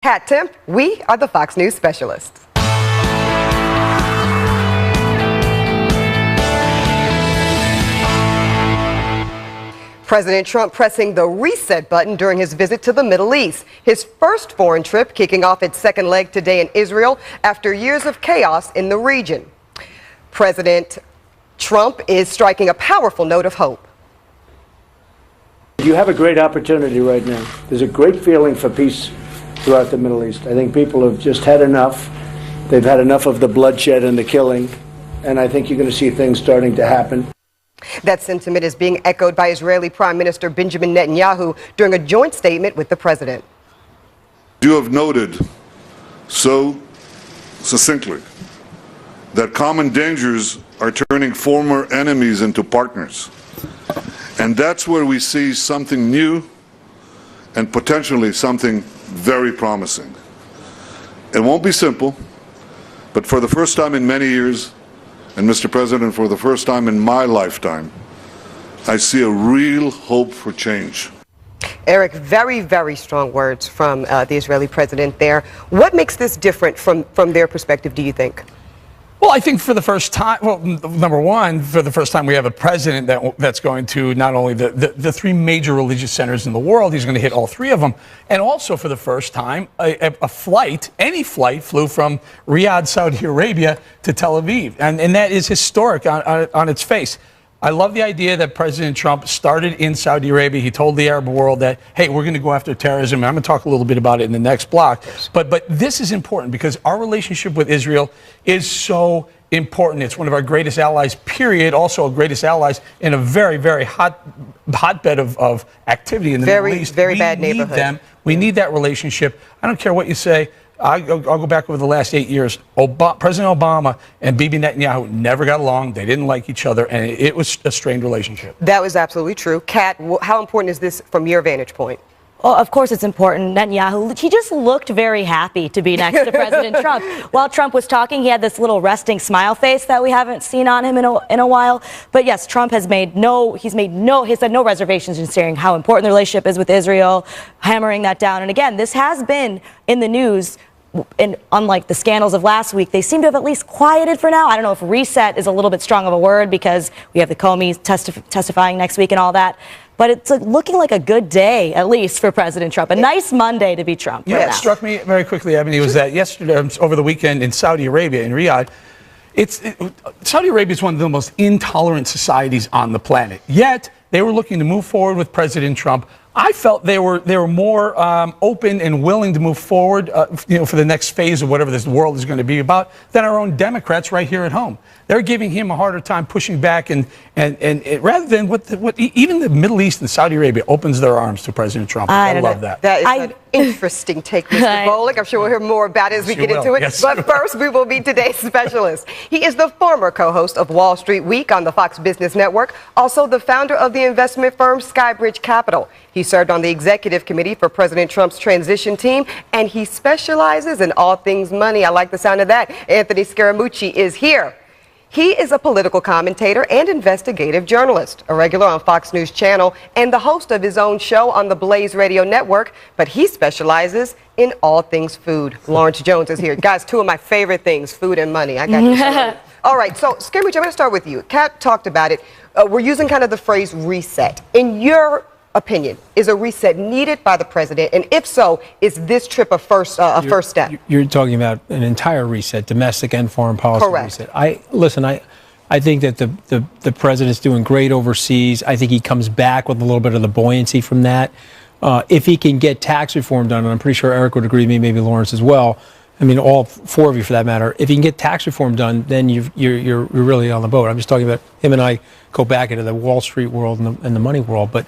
Kat Timpf, we are the Fox News specialists. President Trump pressing the reset button during his visit to the Middle East. His first foreign trip kicking off its second leg today in Israel after years of chaos in the region. President Trump is striking a powerful note of hope. You have a great opportunity right now. There's a great feeling for peace throughout the Middle East. I think people have just had enough. They've had enough of the bloodshed and the killing, and I think you're going to see things starting to happen. That sentiment is being echoed by Israeli Prime Minister Benjamin Netanyahu during a joint statement with the president. You have noted so succinctly that common dangers are turning former enemies into partners. And that's where we see something new and potentially something very promising. It won't be simple, but for the first time in many years, and Mr. President, for the first time in my lifetime, I see a real hope for change. Eric, very, very strong words from the Israeli president there. What makes this different from their perspective, do you think? Well, I think for the first time, well, number one, for the first time we have a president that's going to not only the three major religious centers in the world, he's going to hit all three of them, and also for the first time, a flight, any flight, flew from Riyadh, Saudi Arabia to Tel Aviv, and that is historic on its face. I love the idea that President Trump started in Saudi Arabia. He told the Arab world that, hey, we're going to go after terrorism. I'm going to talk a little bit about it in the next block. But this is important because our relationship with Israel is so important. It's one of our greatest allies, period. Also, our greatest allies in a very, very hotbed of activity in the Middle East. Very bad neighborhood. We need that relationship. I don't care what you say. I'll go back over the last 8 years. President Obama and Bibi Netanyahu never got along. They didn't like each other, and it was a strained relationship. That was absolutely true. Kat, how important is this from your vantage point? Well, of course it's important. Netanyahu, he just looked very happy to be next to President Trump. While Trump was talking, he had this little resting smile face that we haven't seen on him in a while. But yes, Trump has he said no reservations in saying how important the relationship is with Israel, hammering that down. And again, this has been in the news. And unlike the scandals of last week, they seem to have at least quieted for now. I don't know if reset is a little bit strong of a word because we have the Comey testifying next week and all that. But it's looking like a good day, at least for President Trump. A nice Monday to be Trump. Yeah, it struck me very quickly, Ebony, was that yesterday, over the weekend in Saudi Arabia, in Riyadh, Saudi Arabia is one of the most intolerant societies on the planet. Yet, they were looking to move forward with President Trump. I felt they were more open and willing to move forward, for the next phase of whatever this world is going to be about than our own Democrats right here at home. They're giving him a harder time pushing back, and rather than what even the Middle East and Saudi Arabia opens their arms to President Trump. I love that. That is an interesting take, Mr. Volek. I'm sure we'll hear more about it as we get into it. Yes, but first, we will meet today's specialist. He is the former co-host of Wall Street Week on the Fox Business Network, also the founder of the investment firm Skybridge Capital. He served on the executive committee for President Trump's transition team, and he specializes in all things money. I like the sound of that. Anthony Scaramucci is here. He is a political commentator and investigative journalist, a regular on Fox News Channel, and the host of his own show on the Blaze Radio Network, but he specializes in all things food. Lawrence Jones is here. Guys, two of my favorite things, food and money. I got you. All right, so Scaramucci, I'm going to start with you. Kat talked about it. We're using kind of the phrase reset. In your opinion, is a reset needed by the president? And if so, is this trip a first step? You're talking about an entire reset, domestic and foreign policy. Correct. Reset. I think that the president's doing great overseas. I think he comes back with a little bit of the buoyancy from that. If he can get tax reform done, and I'm pretty sure Eric would agree with me, maybe Lawrence as well. I mean, all four of you for that matter. If you can get tax reform done, then you're really on the boat. I'm just talking about him and I go back into the Wall Street world and the money world, but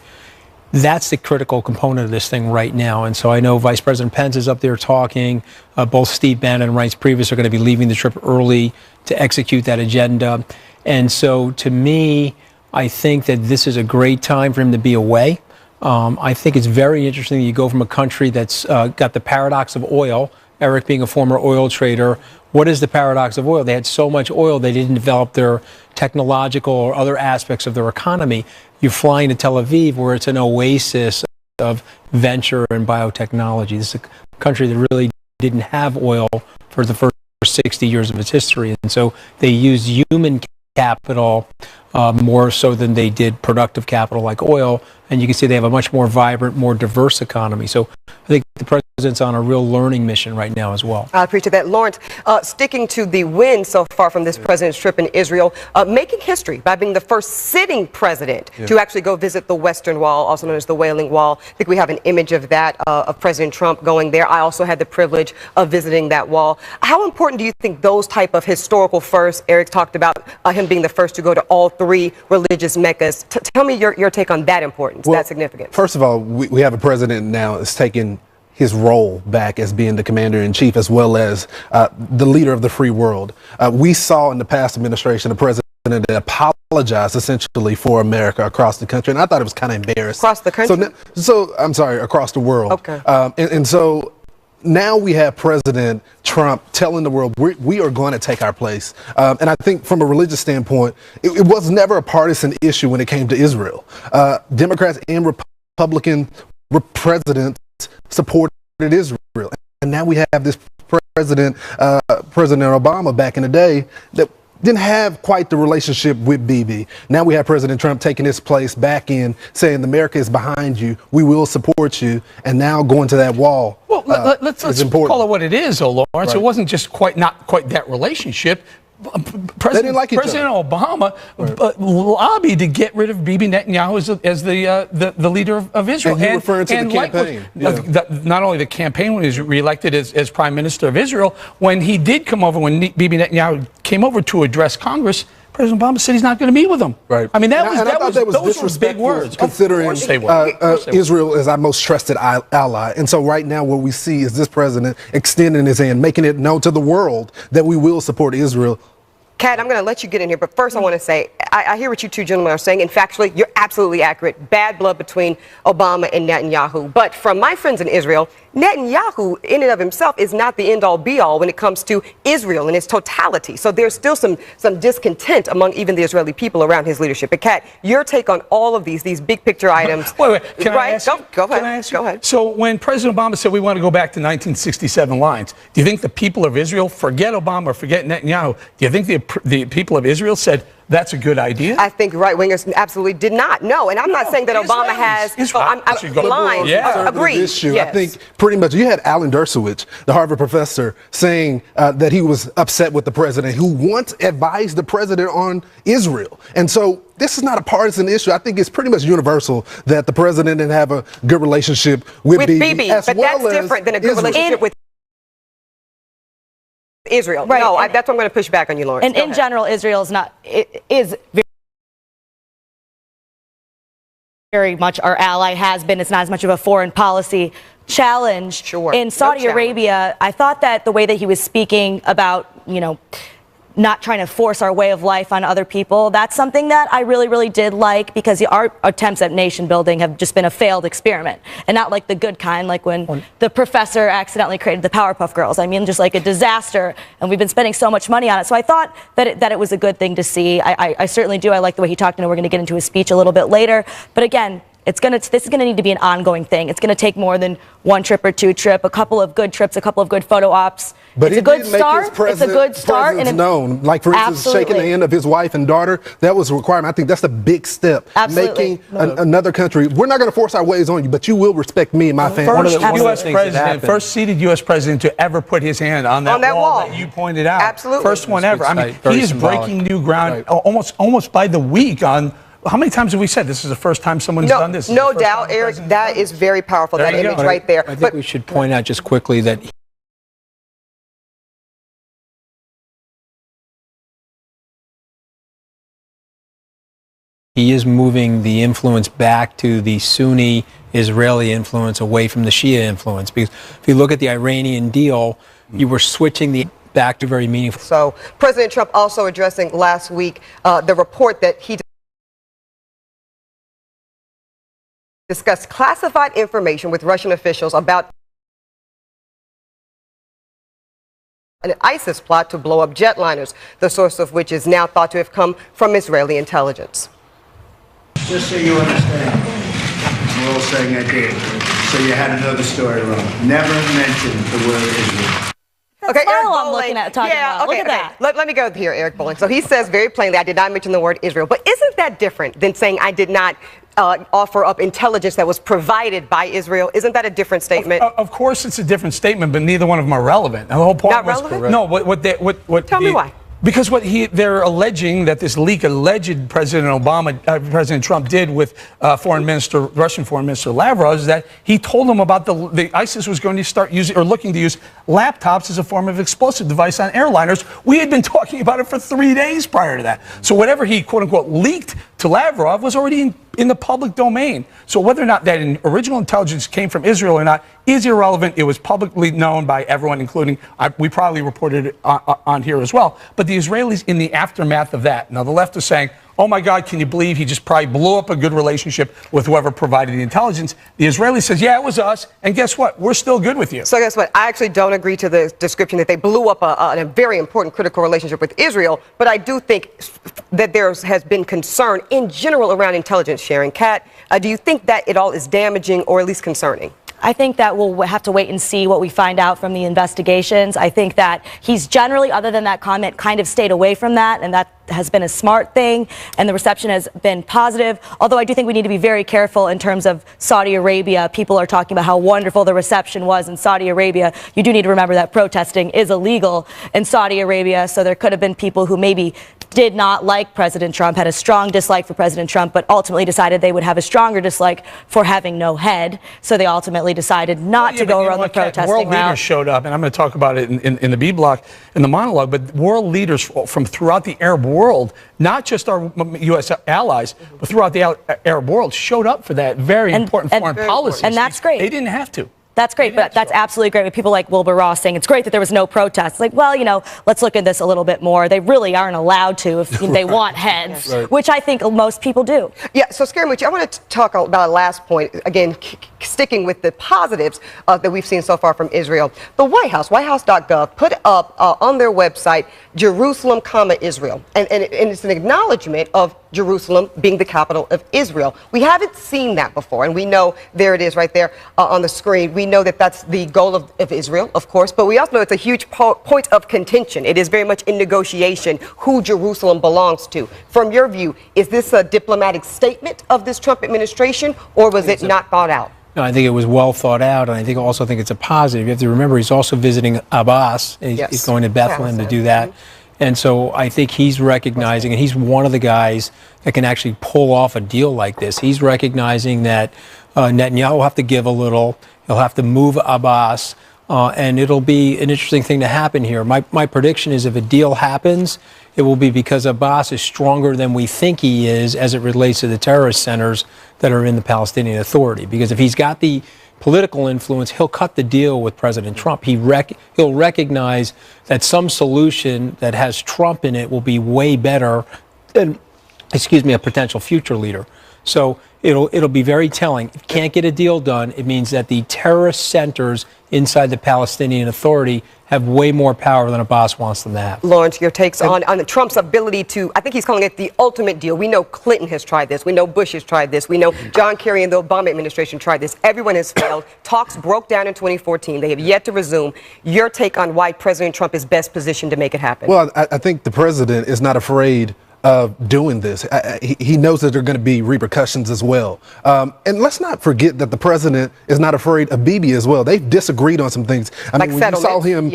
that's the critical component of this thing right now. And so I know Vice President Pence is up there talking. Both Steve Bannon and Reince Priebus are going to be leaving the trip early to execute that agenda. And so to me, I think that this is a great time for him to be away. I think it's very interesting that you go from a country that's got the paradox of oil, Eric being a former oil trader. What is the paradox of oil? They had so much oil, they didn't develop their technological or other aspects of their economy. You're flying to Tel Aviv, where it's an oasis of venture and biotechnology. This is a country that really didn't have oil for the first 60 years of its history, and so they used human capital more so than they did productive capital like oil. And you can see they have a much more vibrant, more diverse economy. So I think the president's on a real learning mission right now as well. I appreciate that. Lawrence, sticking to the win so far from this president's trip in Israel, making history by being the first sitting president to actually go visit the Western Wall, also known as the Wailing Wall. I think we have an image of that, of President Trump going there. I also had the privilege of visiting that wall. How important do you think those type of historical firsts, Eric talked about him being the first to go to all three religious meccas. Tell me your take on that importance, that significance. First of all, we have a president now that's taking his role back as being the commander-in-chief as well as the leader of the free world. We saw in the past administration a president that apologized essentially for America across the country, and I thought it was kind of embarrassing. Across the country? So I'm sorry, across the world. Okay. And so now we have President Trump telling the world we are going to take our place. And I think from a religious standpoint, it was never a partisan issue when it came to Israel. Democrats and Republican presidents supported Israel. And now we have this President Obama back in the day that didn't have quite the relationship with Bibi. Now we have President Trump taking his place back in, saying America is behind you, we will support you, and now going to that wall. Well, let's call it what it is, Lawrence. Right. It wasn't just not quite that relationship. President Obama lobbied to get rid of Bibi Netanyahu as the leader of Israel. And you're referring to the campaign. Not only the campaign when he was reelected as Prime Minister of Israel, when he did come over, when Bibi Netanyahu came over to address Congress, President Obama said he's not going to meet with them. Right. I mean, those were big words. Considering Israel is our most trusted ally. And so right now what we see is this president extending his hand, making it known to the world that we will support Israel. Kat, I'm going to let you get in here, but first I want to say, I hear what you two gentlemen are saying, and factually, you're absolutely accurate. Bad blood between Obama and Netanyahu. But from my friends in Israel, Netanyahu, in and of himself, is not the end-all, be-all when it comes to Israel in its totality. So there's still some discontent among even the Israeli people around his leadership. But Kat, your take on all of these big-picture items. Wait. Can I ask you? Go ahead. Go ahead. So when President Obama said we want to go back to 1967 lines, do you think the people of Israel, forget Obama, forget Netanyahu, do you think the people of Israel said that's a good idea? I think right-wingers absolutely did not. No, and I'm not saying that Obama has. I'm blind. Yeah. Agreed. Issue. Yes. I think pretty much you had Alan Dershowitz, the Harvard professor, saying that he was upset with the president who once advised the president on Israel. And so this is not a partisan issue. I think it's pretty much universal that the president didn't have a good relationship with Bibi. But that's different than a good relationship with Israel. Right. No, that's what I'm going to push back on you, Lawrence. And in general, Israel is very much our ally, has been. It's not as much of a foreign policy challenge. Sure. In Saudi Arabia, I thought that the way that he was speaking about, not trying to force our way of life on other people, that's something that I really, really did like, because our attempts at nation building have just been a failed experiment, and not like the good kind, like when the professor accidentally created the Powerpuff Girls. I mean, just like a disaster, and we've been spending so much money on it. So I thought that it was a good thing to see. I certainly do. I like the way he talked, and we're going to get into his speech a little bit later. But again, this is going to need to be an ongoing thing. It's going to take more than one trip or two trips, a couple of good trips, a couple of good photo ops. But it's a good start. It's a good start. And known, like for instance, shaking the hand of his wife and daughter, that was a requirement. I think that's a big step. Absolutely. Making another country, we're not going to force our ways on you, but you will respect me and my family. First seated U.S. president to ever put his hand on that wall that you pointed out. Absolutely. First one ever. I mean, he is breaking new ground almost by the week on. How many times have we said this is the first time someone's done this? No doubt, Eric. That is very powerful, that image right there. I think we should point out just quickly that he is moving the influence back to the Sunni Israeli influence away from the Shia influence. Because if you look at the Iranian deal, you were switching back to very meaningful. So President Trump also addressing last week the report that he discussed classified information with Russian officials about an ISIS plot to blow up jetliners, the source of which is now thought to have come from Israeli intelligence. Just so you understand, we're all saying I did. So you had another story wrong. Never mentioned the word Israel. Okay, smile Eric I'm Bolling. looking at talking about. Look at that. Let me go here, Eric Bolling. So he says very plainly, I did not mention the word Israel. But isn't that different than saying I did not offer up intelligence that was provided by Israel? Isn't that a different statement? Of course, it's a different statement, but neither one of them are relevant. And the whole point Not was relevant? no. What Tell me why. Because they're alleging that this leak alleged President Trump did with Russian Foreign Minister Lavrov is that he told them about the ISIS was going to start using or looking to use laptops as a form of explosive device on airliners. We had been talking about it for 3 days prior to that. So whatever he quote unquote leaked to Lavrov was already in the public domain. So whether or not that original intelligence came from Israel or not is irrelevant. It was publicly known by everyone, including we probably reported it on here as well. But the Israelis, in the aftermath of that, now the left is saying, oh my God, can you believe he just probably blew up a good relationship with whoever provided the intelligence? The Israeli says, yeah, it was us. And guess what? We're still good with you. So guess what? I actually don't agree to the description that they blew up a very important critical relationship with Israel. But I do think that there has been concern in general around intelligence sharing. Kat, do you think that it all is damaging or at least concerning? I think that we'll have to wait and see what we find out from the investigations. I think that he's generally, other than that comment, kind of stayed away from that, and that has been a smart thing, and the reception has been positive. Although I do think we need to be very careful in terms of Saudi Arabia. People are talking about how wonderful the reception was in Saudi Arabia. You do need to remember that protesting is illegal in Saudi Arabia, so there could have been people who maybe did not like President Trump, had a strong dislike for President Trump, but ultimately decided they would have a stronger dislike for having no head. So they ultimately decided not to go around the protesting world route. Leaders showed up, and I'm going to talk about it in the B block in the monologue, but world leaders from throughout the Arab world, not just our U.S. allies, but throughout the Arab world, showed up for that very important foreign policy. And that's great. They didn't have to. That's great, but that's absolutely great with people like Wilbur Ross saying it's great that there was no protests. Like, well, let's look at this a little bit more. They really aren't allowed to if they want heads, which I think most people do. Yeah, so Scaramucci, I want to talk about a last point, again, sticking with the positives that we've seen so far from Israel. The White House, whitehouse.gov, put up on their website, Jerusalem, Israel. And it's an acknowledgement of Jerusalem being the capital of Israel. We haven't seen that before, and we know, there it is right there on the screen. We know that that's the goal of Israel, of course, but we also know it's a huge point of contention. It is very much in negotiation who Jerusalem belongs to. From your view, is this a diplomatic statement of this Trump administration, or was it not thought out? No, I think it was well thought out, and I also think it's a positive. You have to remember he's also visiting Abbas. He's going to Bethlehem to do that. And so I think he's recognizing, and he's one of the guys that can actually pull off a deal like this. He's recognizing that Netanyahu will have to give a little. He'll have to move Abbas, and it'll be an interesting thing to happen here. My prediction is if a deal happens, it will be because Abbas is stronger than we think he is as it relates to the terrorist centers that are in the Palestinian Authority. Because if he's got the political influence, he'll cut the deal with President Trump. He'll recognize that some solution that has Trump in it will be way better than, a potential future leader. So it'll be very telling. If you can't get a deal done, it means that the terrorist centers inside the Palestinian Authority have way more power than Abbas wants them to have. Lawrence, your takes on Trump's ability to, I think he's calling it the ultimate deal. We know Clinton has tried this. We know Bush has tried this. We know John Kerry and the Obama administration tried this. Everyone has failed. Talks broke down in 2014. They have yet to resume. Your take on why President Trump is best positioned to make it happen? Well, I think the president is not afraid of doing this. He knows that there are going to be repercussions as well. And let's not forget that the president is not afraid of Bibi as well. They've disagreed on some things. I mean, when you saw him,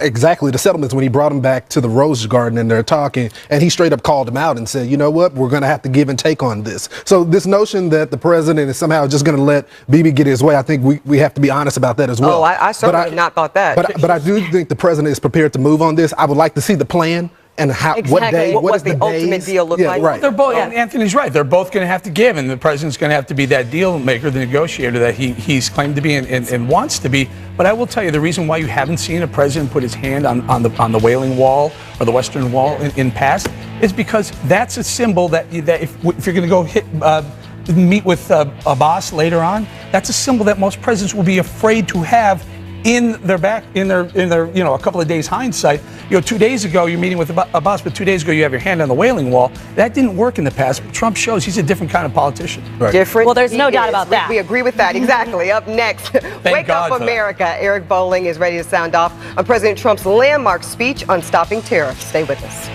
exactly, the settlements, when he brought him back to the Rose Garden and they're talking, and he straight up called him out and said, you know what, we're going to have to give and take on this. So this notion that the president is somehow just going to let Bibi get his way, I think we have to be honest about that as well. Oh, I certainly have not thought that. But I do think the president is prepared to move on this. I would like to see the plan. And how? Exactly. What day? What does the ultimate deal look like? Right. They're both. Anthony's right. They're both going to have to give, and the president's going to have to be that deal maker, the negotiator that he's claimed to be and wants to be. But I will tell you, the reason why you haven't seen a president put his hand on the Wailing Wall or the Western Wall in past is because that's a symbol that if you're going to go meet with Abbas later on, that's a symbol that most presidents will be afraid to have in their a couple of days hindsight. 2 days ago you're meeting with Abbas, but 2 days ago you have your hand on the Wailing Wall. That didn't work in the past, but Trump shows he's a different kind of politician. Right. Different. Well, there's no he doubt is. about that. We agree with that. Exactly. Up next, Wake God Up for that. America. Eric Bolling is ready to sound off on President Trump's landmark speech on stopping terror. Stay with us.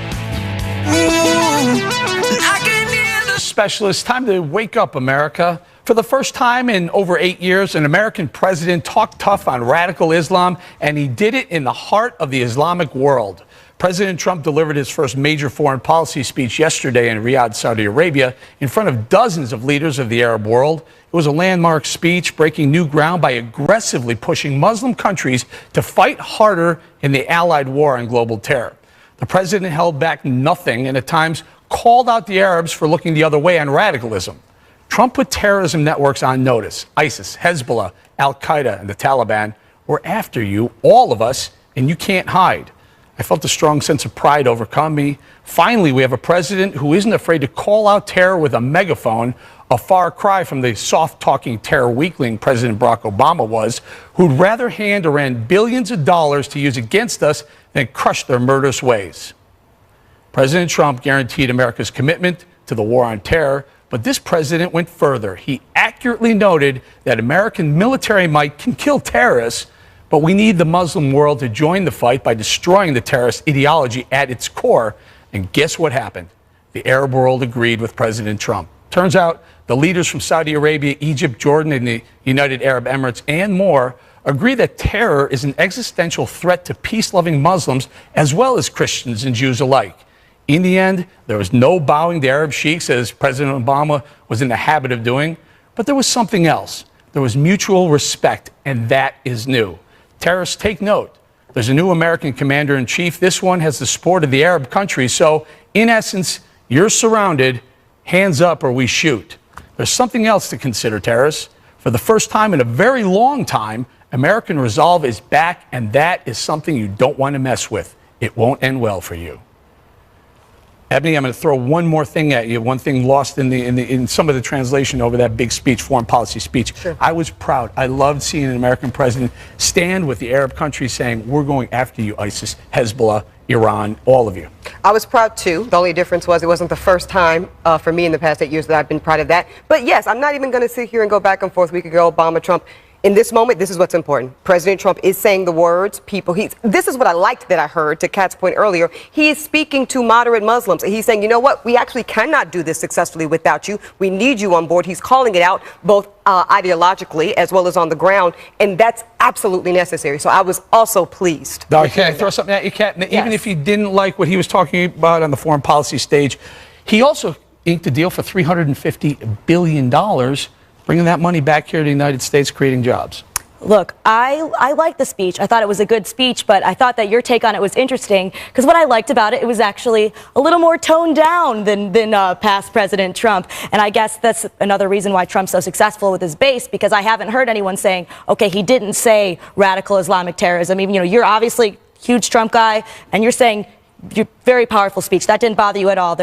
Specialist, time to wake up, America. For the first time in over 8 years, an American president talked tough on radical Islam, and he did it in the heart of the Islamic world. President Trump delivered his first major foreign policy speech yesterday in Riyadh, Saudi Arabia, in front of dozens of leaders of the Arab world. It was a landmark speech breaking new ground by aggressively pushing Muslim countries to fight harder in the allied war on global terror. The president held back nothing and at times called out the Arabs for looking the other way on radicalism. Trump put terrorism networks on notice. ISIS, Hezbollah, Al-Qaeda, and the Taliban were after you, all of us, and you can't hide. I felt a strong sense of pride overcome me. Finally, we have a president who isn't afraid to call out terror with a megaphone, a far cry from the soft-talking terror weakling President Barack Obama was, who'd rather hand Iran billions of dollars to use against us than crush their murderous ways. President Trump guaranteed America's commitment to the war on terror, but this president went further. He accurately noted that American military might can kill terrorists, but we need the Muslim world to join the fight by destroying the terrorist ideology at its core. And guess what happened? The Arab world agreed with President Trump. Turns out the leaders from Saudi Arabia, Egypt, Jordan, and the United Arab Emirates, and more, agree that terror is an existential threat to peace-loving Muslims as well as Christians and Jews alike. In the end, there was no bowing to Arab sheiks, as President Obama was in the habit of doing, but there was something else. There was mutual respect, and that is new. Terrorists, take note. There's a new American commander-in-chief. This one has the support of the Arab countries, so in essence, you're surrounded, hands up or we shoot. There's something else to consider, terrorists. For the first time in a very long time, American resolve is back, and that is something you don't want to mess with. It won't end well for you. Ebony, I'm going to throw one more thing at you, one thing lost in some of the translation over that big speech, foreign policy speech. Sure. I was proud. I loved seeing an American president stand with the Arab countries saying, we're going after you, ISIS, Hezbollah, Iran, all of you. I was proud too. The only difference was it wasn't the first time for me in the past 8 years that I've been proud of that. But yes, I'm not even going to sit here and go back and forth. We could go Obama, Trump. In this moment, this is what's important. President Trump is saying the words. This is what I liked that I heard to Kat's point earlier. He is speaking to moderate Muslims. He's saying, you know what? We actually cannot do this successfully without you. We need you on board. He's calling it out both ideologically as well as on the ground. And that's absolutely necessary. So I was also pleased. Now, can I throw something at you, Kat? Even if you didn't like what he was talking about on the foreign policy stage, he also inked a deal for $350 billion, bringing that money back here to the United States, creating jobs. Look, I liked the speech. I thought it was a good speech, but I thought that your take on it was interesting because what I liked about it, it was actually a little more toned down than past President Trump. And I guess that's another reason why Trump's so successful with his base, because I haven't heard anyone saying, okay, he didn't say radical Islamic terrorism. Even, you're obviously a huge Trump guy, and you're saying your very powerful speech. That didn't bother you at all.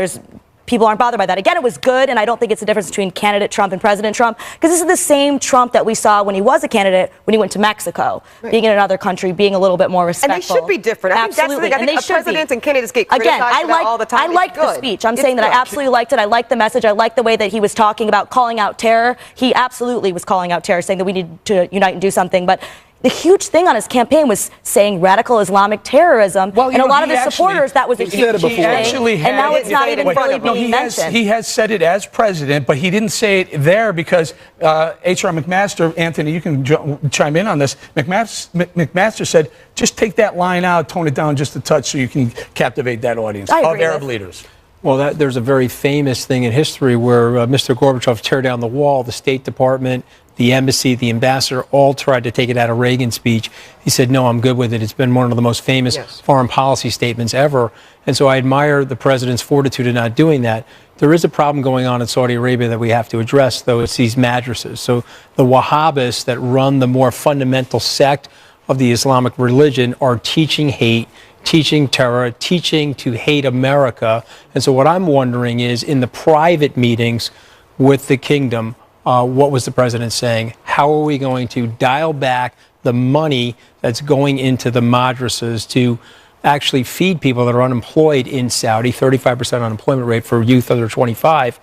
People aren't bothered by that. Again, it was good, and I don't think it's a difference between candidate Trump and President Trump, because this is the same Trump that we saw when he was a candidate, when he went to Mexico, being in another country, being a little bit more respectful. And they should be different. Absolutely. I think presidents and candidates get criticized for that all the time. I liked the speech. I'm saying that I absolutely liked it. I liked the message. I liked the way that he was talking about calling out terror. He absolutely was calling out terror, saying that we need to unite and do something. But the huge thing on his campaign was saying radical Islamic terrorism. Well, and a lot of his supporters, that was a huge thing. And now it's not even really being mentioned. He has said it as president, but he didn't say it there because H.R. McMaster, Anthony, you can chime in on this. McMaster said, just take that line out, tone it down just a touch so you can captivate that audience of Arab leaders. Well, there's a very famous thing in history where Mr. Gorbachev tear down the wall, the State Department, the embassy, the ambassador, all tried to take it out of Reagan's speech. He said, no, I'm good with it. It's been one of the most famous foreign policy statements ever. And so I admire the president's fortitude in not doing that. There is a problem going on in Saudi Arabia that we have to address, though. It's these madrasas. So the Wahhabists that run the more fundamental sect of the Islamic religion are teaching hate, teaching terror, teaching to hate America. And so what I'm wondering is, in the private meetings with the kingdom, what was the president saying? How are we going to dial back the money that's going into the madrasas to actually feed people that are unemployed in Saudi, 35% unemployment rate for youth under 25,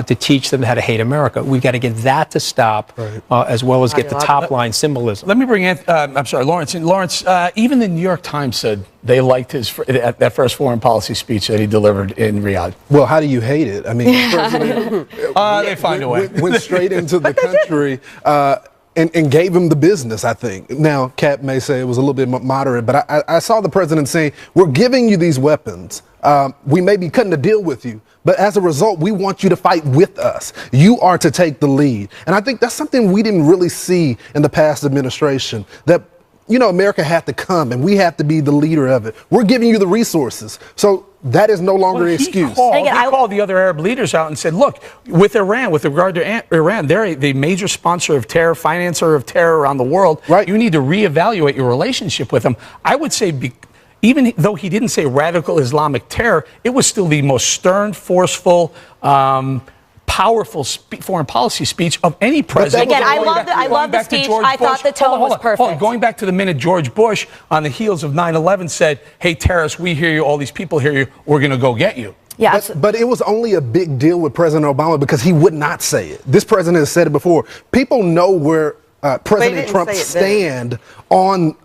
to teach them how to hate America. We've got to get that to stop, as well as get the top line symbolism. Let me bring in, I'm sorry, Lawrence. And Lawrence, even the New York Times said they liked that first foreign policy speech that he delivered in Riyadh. Well, how do you hate it? I mean, the president They find a way. went straight into the country and gave him the business, I think. Now, Cap may say it was a little bit moderate, but I saw the president saying, we're giving you these weapons. We may be cutting a deal with you, but as a result, we want you to fight with us. You are to take the lead. And I think that's something we didn't really see in the past administration, that, you know, America had to come and we have to be the leader of it. We're giving you the resources. So that is no longer an excuse. He called the other Arab leaders out and said, look, with Iran, with regard to Iran, they're the major sponsor of terror, financer of terror around the world. Right. You need to reevaluate your relationship with them. I would say, even though he didn't say radical Islamic terror, it was still the most stern, forceful, powerful foreign policy speech of any president. Again, I love the speech. I thought the tone was perfect. Going back to the minute George Bush, on the heels of 9/11, said, hey, terrorists, we hear you, all these people hear you, we're going to go get you. Yeah, but it was only a big deal with President Obama because he would not say it. This president has said it before. People know where President Trump stand on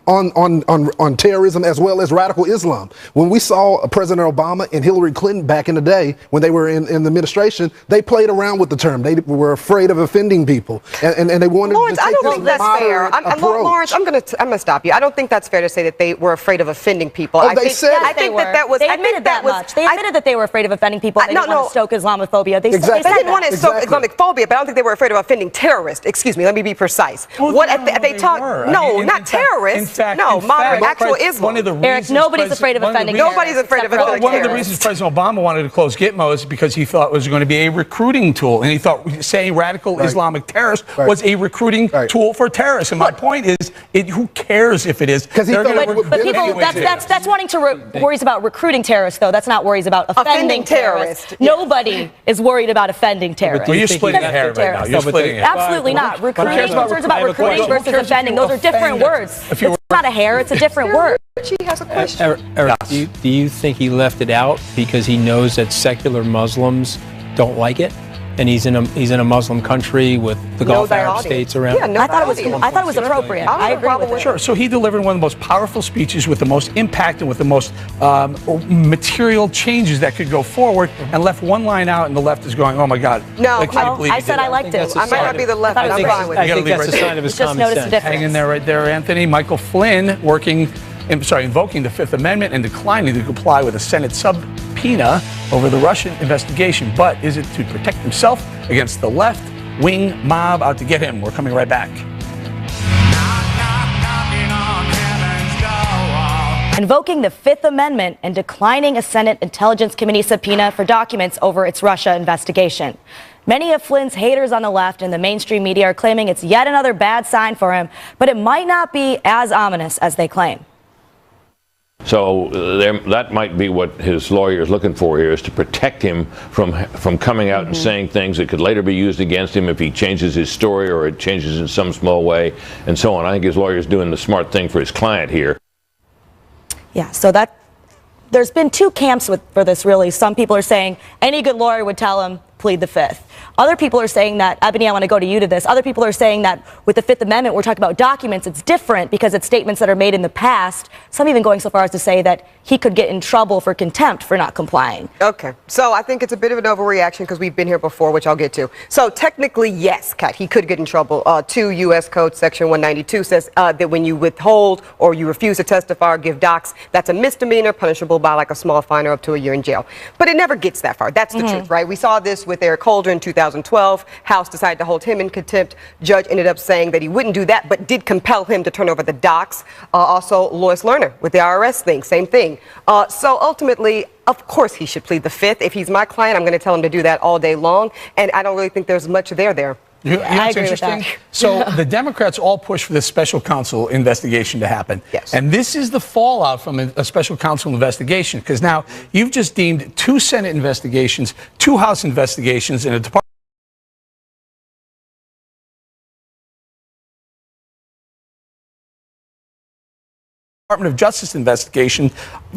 terrorism as well as radical Islam. When we saw President Obama and Hillary Clinton back in the day, when they were in the administration, they played around with the term. They were afraid of offending people, and they wanted Lawrence, to take I don't think this that's fair. approach. Lawrence, I'm gonna stop you. I don't think that's fair to say that they were afraid of offending people. Oh, they said I think that was. They admitted that much. They admitted that they were afraid of offending people. They didn't want to stoke Islamophobia. They Exactly. They didn't want to stoke Exactly. Islamophobia, but I don't think they were afraid of offending terrorists. Excuse me. Let me be precise. They talk? No, not terrorists. No, moderate, actual Islam. One of the Eric, nobody's afraid of offending terrorists. Nobody's afraid of offending One of the reasons President Obama wanted to close Gitmo is because he thought it was going to be a recruiting tool. And he thought saying radical Islamic terrorist was a recruiting tool for terrorists. And my point is, who cares if it is? Because he thought it would But people, that's wanting to worries about recruiting terrorists, though. That's not worries about offending terrorists. Nobody is worried about offending terrorists. Well, you're splitting a hair right now. You're splitting it. Absolutely not. Recruiting, concerns about recruiting versus offending. Those are different words. It's not a hair, it's a different word. She has a question. Eric, do you think he left it out because he knows that secular Muslims don't like it? And he's in a Muslim country with the Gulf Arab states around. Yeah, I thought it was appropriate. I agree with it. Sure. So he delivered one of the most powerful speeches with the most impact and with the most material changes that could go forward, and left one line out, and the left is going, "Oh my God!" No, I said I liked it. I might not be the left, but I'm fine with it. I think that's a sign of his Just common noticed the sense. difference. Hang in there right there, Anthony. Michael Flynn invoking the Fifth Amendment and declining to comply with a Senate subpoena over the Russian investigation. But is it to protect himself against the left-wing mob out to get him? We're coming right back. Invoking the Fifth Amendment and declining a Senate Intelligence Committee subpoena for documents over its Russia investigation. Many of Flynn's haters on the left and the mainstream media are claiming it's yet another bad sign for him, but it might not be as ominous as they claim. So that might be what his lawyer is looking for here, is to protect him from coming out and saying things that could later be used against him if he changes his story or it changes in some small way and so on. I think his lawyer is doing the smart thing for his client here. Yeah, so there's been two camps for this, really. Some people are saying any good lawyer would tell him, plead the Fifth. Other people are saying that, Ebony, I want to go to you to this. Other people are saying that with the Fifth Amendment, we're talking about documents. It's different because it's statements that are made in the past. Some even going so far as to say that he could get in trouble for contempt for not complying. Okay, so I think it's a bit of an overreaction because we've been here before, which I'll get to. So technically, yes, Kat, he could get in trouble. 2 U.S. Code Section 192 says that when you withhold or you refuse to testify or give docs, that's a misdemeanor, punishable by like a small fine or up to a year in jail. But it never gets that far. That's the truth, right? We saw this with Eric Holder in 2012. House decided to hold him in contempt. Judge ended up saying that he wouldn't do that, but did compel him to turn over the docs. Also, Lois Lerner with the IRS thing, same thing. So ultimately, of course, he should plead the Fifth. If he's my client, I'm going to tell him to do that all day long. And I don't really think there's much there. You know what's interesting? So the Democrats all push for this special counsel investigation to happen. Yes. And this is the fallout from a special counsel investigation, because now you've just deemed 2 Senate investigations, 2 House investigations, and a Department Department of Justice investigation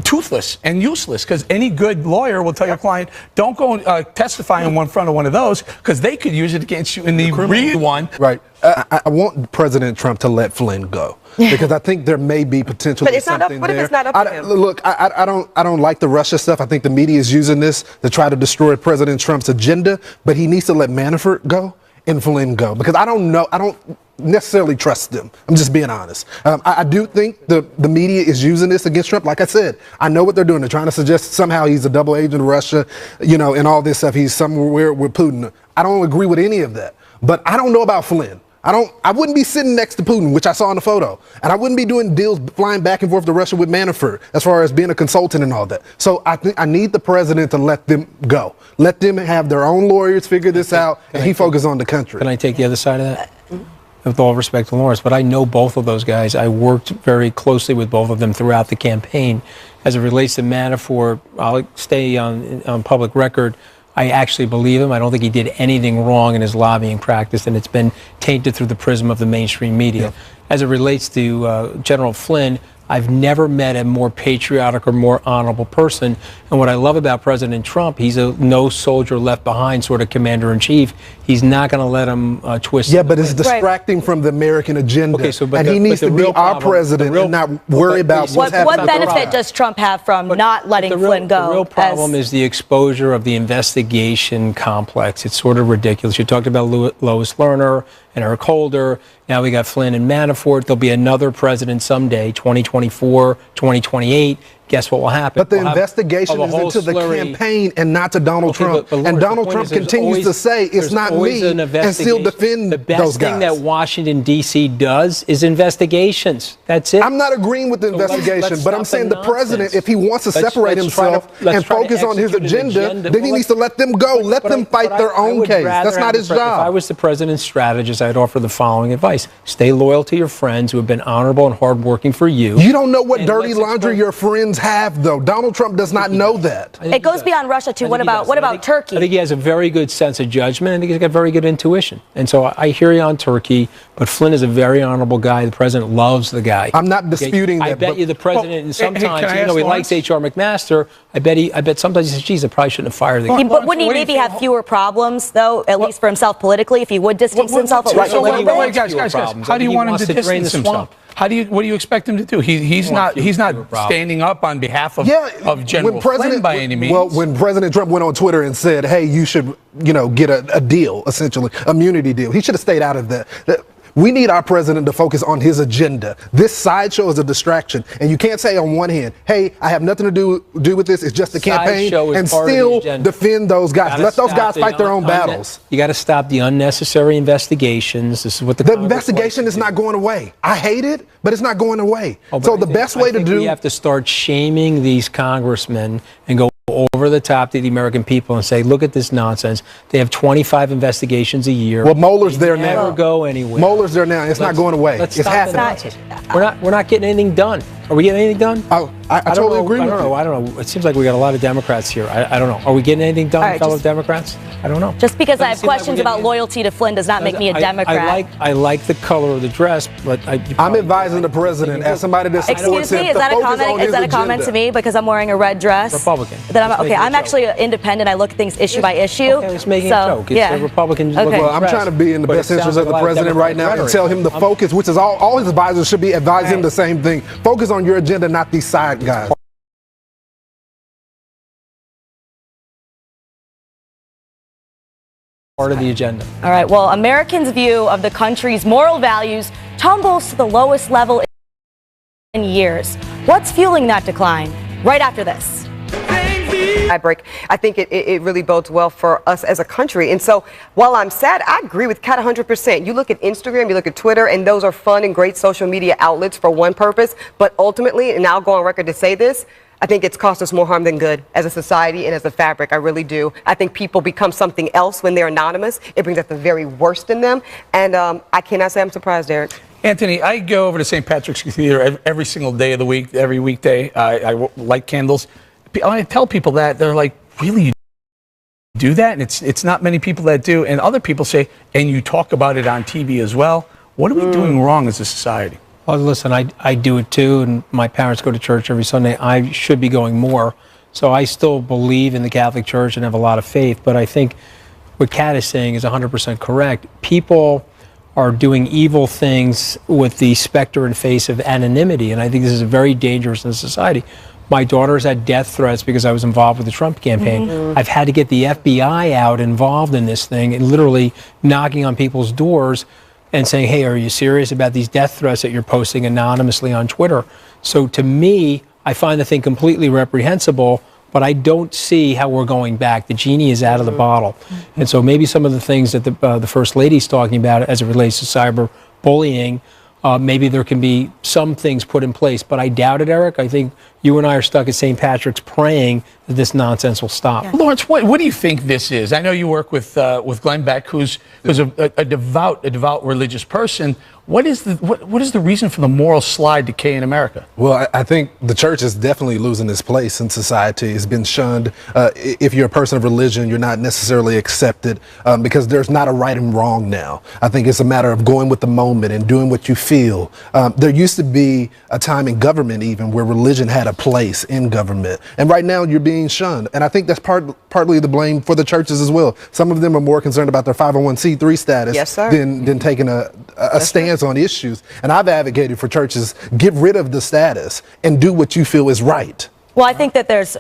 toothless and useless, because any good lawyer will tell your client, don't go testify in front of one of those, because they could use it against you in the real one. Right. I want President Trump to let Flynn go because I think there may be potentially But it's not up. something What if there. it's not up to him? Look, I don't like the Russia stuff. I think the media is using this to try to destroy President Trump's agenda. But he needs to let Manafort go and Flynn go because I don't necessarily trust them. I'm just being honest. I do think the media is using this against Trump. Like I said, I know what they're doing. They're trying to suggest somehow he's a double agent of Russia, and all this stuff. He's somewhere with Putin. I don't agree with any of that. But I don't know about Flynn. I wouldn't be sitting next to Putin, which I saw in the photo. And I wouldn't be doing deals flying back and forth to Russia with Manafort as far as being a consultant and all that. So I think I need the president to let them go. Let them have their own lawyers figure this out, and he focus on the country. Can I take the other side of that? With all respect to Lawrence, but I know both of those guys. I worked very closely with both of them throughout the campaign. As it relates to Manafort, I'll stay on public record. I actually believe him. I don't think he did anything wrong in his lobbying practice, and it's been tainted through the prism of the mainstream media. Yeah. As it relates to General Flynn, I've never met a more patriotic or more honorable person. And what I love about President Trump, he's a no soldier left behind sort of commander-in-chief. He's not going to let him twist. Yeah, but it's distracting from the American agenda. Okay, so, and he needs to be our president and not worry about what's happening. What benefit does Trump have from not letting Flynn go? The real problem is the exposure of the investigation complex. It's sort of ridiculous. You talked about Lois Lerner and Eric Holder. Now we got Flynn and Manafort. There'll be another president someday, 2024, 2028. Guess what will happen? But the investigation is into the campaign and not to Donald Trump. And Donald Trump continues to say it's not me and still defend those guys. The best thing that Washington, D.C. does is investigations. That's it. I'm not agreeing with the investigation, but I'm saying the president, if he wants to separate himself and focus on his agenda, then he needs to let them go. Let them fight their own case. That's not his job. If I was the president's strategist, I'd offer the following advice. Stay loyal to your friends who have been honorable and hardworking for you. You don't know what dirty laundry your friends have, though. Donald Trump does not know that. It goes beyond Russia, too. What about Turkey? I think he has a very good sense of judgment. I think he's got very good intuition. And so I hear you on Turkey, but Flynn is a very honorable guy. The president loves the guy. I'm not disputing that. I bet you the president, and sometimes, even though he likes H.R. McMaster, I bet sometimes he says, geez, I probably shouldn't have fired the guy. But wouldn't he maybe have fewer problems, though, at least for himself politically, if he would distance himself a little bit? Wait, guys, how do you want him to distance himself? What do you expect him to do? He's not standing up on behalf of General Flynn by any means. Well, when President Trump went on Twitter and said, hey, you should, get a deal, essentially, immunity deal, he should have stayed out of that. We need our president to focus on his agenda. This sideshow is a distraction. And you can't say on one hand, hey, I have nothing to do with this. It's just a campaign, and still defend those guys. Let those guys fight their own battles. You got to stop the unnecessary investigations. This is what the investigation is not going away. I hate it, but it's not going away. So the best way to do. We have to start shaming these congressmen and go over the top to the American people and say, look at this nonsense. They have 25 investigations a year. Well, Mueller's there now. Never go anywhere. Mueller's there now. It's not going away. It's happening. We're not getting anything done. Are we getting anything done? I totally agree with you. I don't know. It seems like we got a lot of Democrats here. I don't know. Are we getting anything done, fellow Democrats? I don't know. Just because I have questions about loyalty to Flynn does not make me a Democrat. I like the color of the dress, but I'm advising the president as somebody that supports him. Excuse me, is that a comment to me because I'm wearing a red dress? Republican. I'm actually independent. I look at things issue by issue. Okay, it's making a joke. It's a Republican. Well, I'm trying to be in the best interest of the president right now and tell him the focus, which is all his advisors should be advising him the same thing. Focus on your agenda, not these side guys. Part of the agenda. All right. Well, Americans' view of the country's moral values tumbles to the lowest level in years. What's fueling that decline? Right after this. I think it really bodes well for us as a country. And so while I'm sad, I agree with Kat 100%. You look at Instagram, you look at Twitter, and those are fun and great social media outlets for one purpose. But ultimately, and I'll go on record to say this, I think it's cost us more harm than good as a society and as a fabric. I really do. I think people become something else when they're anonymous. It brings out the very worst in them. And I cannot say I'm surprised, Eric. Anthony, I go over to St. Patrick's Cathedral every single day of the week, every weekday. I light candles. I tell people that, they're like, really, you do that? And it's not many people that do. And other people say, and you talk about it on TV as well. What are we doing wrong as a society? Well, listen, I do it too, and my parents go to church every Sunday. I should be going more. So I still believe in the Catholic Church and have a lot of faith, but I think what Kat is saying is 100% correct. People are doing evil things with the specter and face of anonymity, and I think this is very dangerous in society. My daughter's had death threats because I was involved with the Trump campaign. I've had to get the FBI out involved in this thing and literally knocking on people's doors and saying, hey, are you serious about these death threats that you're posting anonymously on Twitter? So to me, I find the thing completely reprehensible, but I don't see how we're going back. The genie is out of the bottle. And so maybe some of the things that the First Lady's talking about as it relates to cyberbullying, maybe there can be some things put in place, but I doubt it, Eric. I think you and I are stuck at St. Patrick's praying that this nonsense will stop. Yeah. Lawrence, what do you think this is? I know you work with Glenn Beck, who's a devout religious person. What is the reason for the moral slide decay in America? Well, I think the church is definitely losing its place in society. It's been shunned. If you're a person of religion, you're not necessarily accepted because there's not a right and wrong now. I think it's a matter of going with the moment and doing what you feel. There used to be a time in government even where religion had a place in government. And right now you're being shunned. And I think that's partly the blame for the churches as well. Some of them are more concerned about their 501c3 status than taking a stance on issues. And I've advocated for churches, get rid of the status and do what you feel is right. Well, I think that there's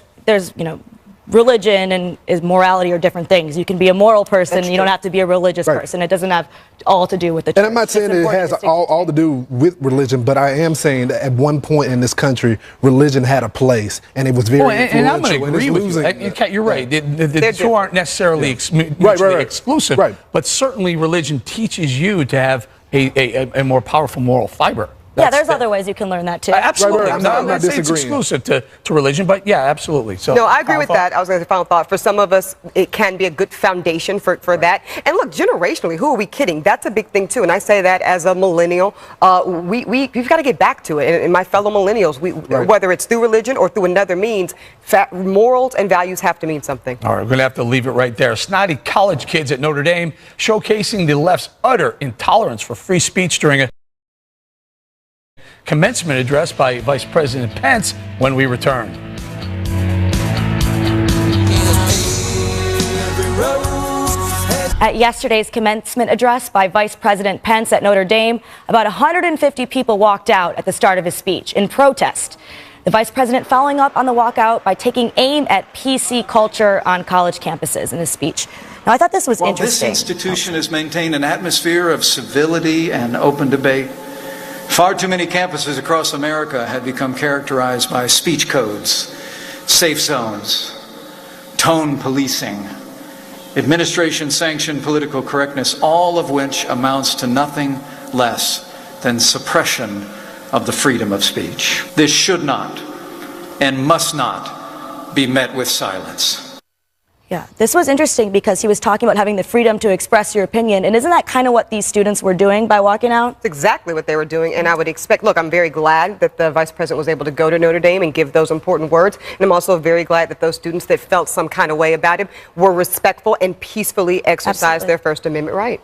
religion and morality are different things. You can be a moral person, you don't have to be a religious person. It doesn't have all to do with the church. And I'm not saying it has all to do with religion, but I am saying that at one point in this country, religion had a place, and it was very influential. And I'm going to agree with you. Kat, you're right. The two aren't necessarily mutually exclusive, but certainly religion teaches you to have a more powerful moral fiber. There's other ways you can learn that too. Absolutely. I'm not saying it's exclusive to religion, but yeah, absolutely. So no, I agree with that. I was going to say final thought. For some of us, it can be a good foundation for that. And look, generationally, who are we kidding? That's a big thing too. And I say that as a millennial. We've got to get back to it. And my fellow millennials, whether it's through religion or through another means, morals and values have to mean something. All right, we're going to have to leave it right there. Snotty college kids at Notre Dame showcasing the left's utter intolerance for free speech during a commencement address by Vice President Pence when we return. At yesterday's commencement address by Vice President Pence at Notre Dame, about 150 people walked out at the start of his speech in protest. The vice president following up on the walkout by taking aim at PC culture on college campuses in his speech. Now, I thought this was interesting. This institution has maintained an atmosphere of civility and open debate. Far too many campuses across America have become characterized by speech codes, safe zones, tone policing, administration-sanctioned political correctness, all of which amounts to nothing less than suppression of the freedom of speech. This should not and must not be met with silence. Yeah, this was interesting because he was talking about having the freedom to express your opinion. And isn't that kind of what these students were doing by walking out? That's exactly what they were doing. And I would expect, look, I'm very glad that the vice president was able to go to Notre Dame and give those important words. And I'm also very glad that those students that felt some kind of way about him were respectful and peacefully exercised their First Amendment right.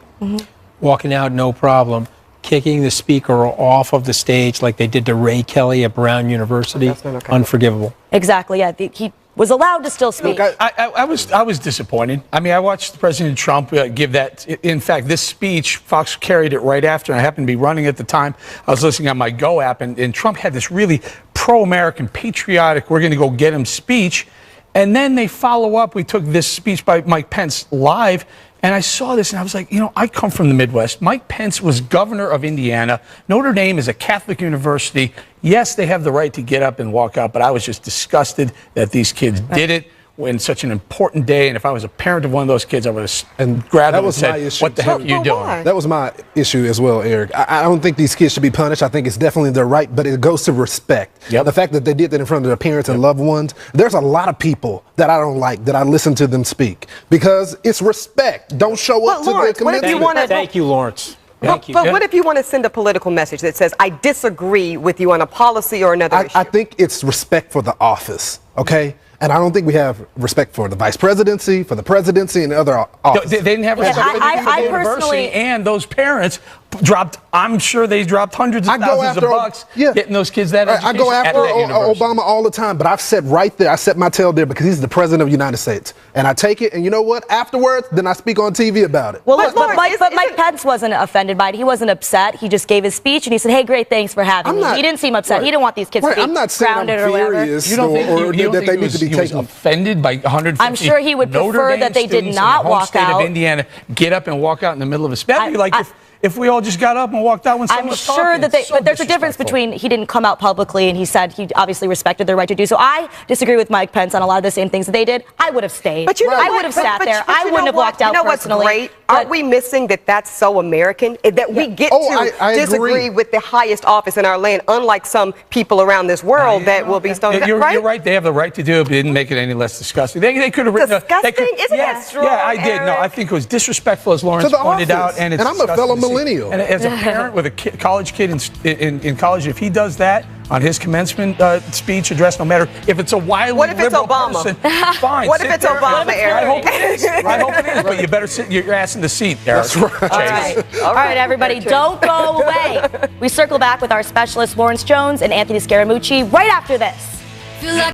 Walking out, no problem. Kicking the speaker off of the stage like they did to Ray Kelly at Brown University, unforgivable. Exactly, yeah. He was allowed to still speak. Look, I was disappointed. I mean, I watched President Trump give that. In fact, this speech, Fox carried it right after, and I happened to be running at the time. I was listening on my Go app, and Trump had this really pro-American, patriotic, we're going to go get him speech. And then they follow up. We took this speech by Mike Pence live, and I saw this, and I was like, you know, I come from the Midwest. Mike Pence was governor of Indiana. Notre Dame is a Catholic university. Yes, they have the right to get up and walk out, but I was just disgusted that these kids did it when such an important day. And if I was a parent of one of those kids, I would have grabbed them and said, what the heck are you doing? That was my issue as well, Eric. I don't think these kids should be punished. I think it's definitely their right, but it goes to respect. The fact that they did that in front of their parents and loved ones, there's a lot of people that I don't like, that I listen to them speak, because it's respect. Don't show up to the commitment. Thank you, Lawrence. But what if you want to send a political message that says, I disagree with you on a policy or another issue? I think it's respect for the office, okay? And I don't think we have respect for the vice presidency, for the presidency, and other offices. They didn't have respect for the university and those parents dropped. I'm sure they dropped hundreds of I go thousands of after- bucks yeah. getting those kids that I education go at after that university. Obama all the time, but I've sat right there. I set my tail there because he's the president of the United States. And I take it, and you know what? Afterwards, then I speak on TV about it. Well, But look, but Lawrence, Mike Pence wasn't offended by it. He wasn't upset. He just gave his speech and he said, "Hey, great, thanks for having me." He didn't seem upset. Right. He didn't want these kids Right, to be I'm not saying grounded I'm or whatever. furious You don't think, or you don't that think they he need was, to be he was taken. offended by 150 I'm sure he would Notre prefer Dame that they did students not in the home walk state out. of Indiana get up and walk out in the middle of a speech. That'd be like I- if we all just got up and walked out when someone I'm was sure talking. that they, It's so but there's a difference disrespectful. between he didn't come out publicly and he said he obviously respected their right to do so. I disagree with Mike Pence on a lot of the same things that they did. I would have stayed. But you know I what? would have But- sat but- there. but I you wouldn't know have what? walked out You know what's personally. great? But- Aren't we missing that that's so American? That we get Oh, to I disagree agree. with the highest office in our land, unlike some people around this world that will be stoned. You're right? right. They have the right to do it, but it didn't make it any less disgusting. They could have written. Disgusting? Isn't yeah, that strong, Yeah, I did. No, Eric? I think it was disrespectful, as Lawrence To the pointed office. out, and it's And I'm a fellow disgusting to see. millennial. And as a parent with a college kid in college, if he does that on his commencement speech address, no matter if it's a wildly What if it's liberal Obama? person, fine. What sit if it's there. Obama, I hope Eric? it is. I hope it is. But you better sit your ass in the seat, Eric. That's right. All right. All right, everybody, don't go away. We circle back with our specialist Lawrence Jones and Anthony Scaramucci right after this.